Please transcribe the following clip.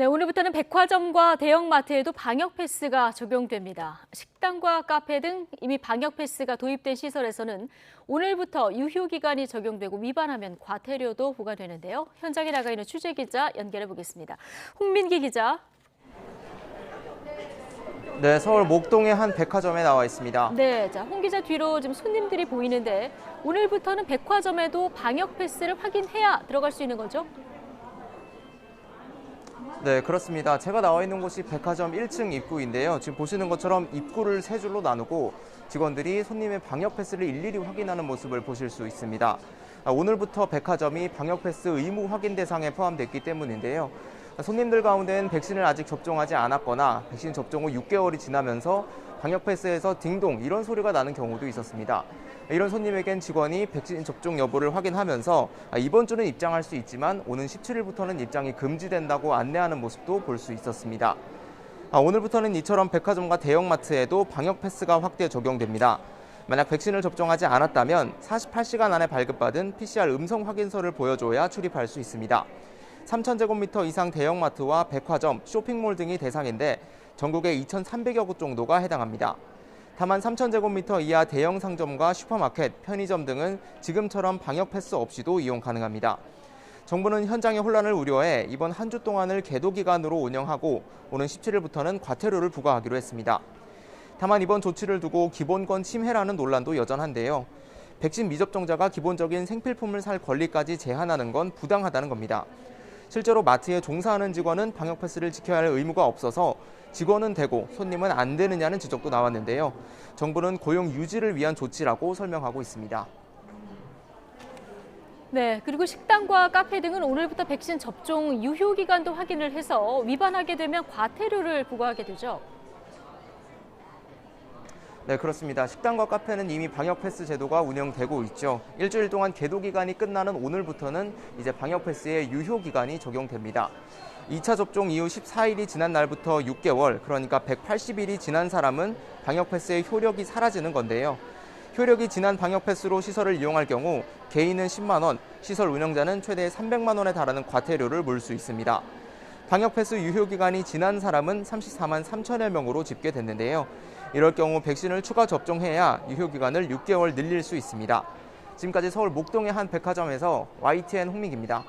네, 오늘부터는 백화점과 대형마트에도 방역 패스가 적용됩니다. 식당과 카페 등 이미 방역 패스가 도입된 시설에서는 오늘부터 유효 기간이 적용되고 위반하면 과태료도 부과되는데요. 현장에 나가 있는 취재 기자 연결해 보겠습니다. 홍민기 기자. 네, 서울 목동의 한 백화점에 나와 있습니다. 네, 자, 홍 기자 뒤로 지금 손님들이 보이는데 오늘부터는 백화점에도 방역 패스를 확인해야 들어갈 수 있는 거죠? 네, 그렇습니다. 제가 나와 있는 곳이 백화점 1층 입구인데요. 지금 보시는 것처럼 입구를 세 줄로 나누고 직원들이 손님의 방역 패스를 일일이 확인하는 모습을 보실 수 있습니다. 오늘부터 백화점이 방역 패스 의무 확인 대상에 포함됐기 때문인데요. 손님들 가운데는 백신을 아직 접종하지 않았거나 백신 접종 후 6개월이 지나면서 방역 패스에서 딩동 이런 소리가 나는 경우도 있었습니다. 이런 손님에겐 직원이 백신 접종 여부를 확인하면서 이번 주는 입장할 수 있지만 오는 17일부터는 입장이 금지된다고 안내하는 모습도 볼 수 있었습니다. 오늘부터는 이처럼 백화점과 대형마트에도 방역 패스가 확대 적용됩니다. 만약 백신을 접종하지 않았다면 48시간 안에 발급받은 PCR 음성 확인서를 보여줘야 출입할 수 있습니다. 3,000제곱미터 이상 대형마트와 백화점, 쇼핑몰 등이 대상인데 전국의 2,300여 곳 정도가 해당합니다. 다만 3,000제곱미터 이하 대형 상점과 슈퍼마켓, 편의점 등은 지금처럼 방역 패스 없이도 이용 가능합니다. 정부는 현장의 혼란을 우려해 이번 한 주 동안을 계도 기간으로 운영하고 오는 17일부터는 과태료를 부과하기로 했습니다. 다만 이번 조치를 두고 기본권 침해라는 논란도 여전한데요. 백신 미접종자가 기본적인 생필품을 살 권리까지 제한하는 건 부당하다는 겁니다. 실제로 마트에 종사하는 직원은 방역 패스를 지켜야 할 의무가 없어서 직원은 되고 손님은 안 되느냐는 지적도 나왔는데요. 정부는 고용 유지를 위한 조치라고 설명하고 있습니다. 네, 그리고 식당과 카페 등은 오늘부터 백신 접종 유효 기간도 확인을 해서 위반하게 되면 과태료를 부과하게 되죠. 네, 그렇습니다. 식당과 카페는 이미 방역 패스 제도가 운영되고 있죠. 일주일 동안 계도 기간이 끝나는 오늘부터는 이제 방역 패스의 유효 기간이 적용됩니다. 2차 접종 이후 14일이 지난 날부터 6개월, 그러니까 180일이 지난 사람은 방역 패스의 효력이 사라지는 건데요. 효력이 지난 방역 패스로 시설을 이용할 경우 개인은 10만 원, 시설 운영자는 최대 300만 원에 달하는 과태료를 물 수 있습니다. 방역 패스 유효 기간이 지난 사람은 34만 3천여 명으로 집계됐는데요. 이럴 경우 백신을 추가 접종해야 유효 기간을 6개월 늘릴 수 있습니다. 지금까지 서울 목동의 한 백화점에서 YTN 홍민기입니다.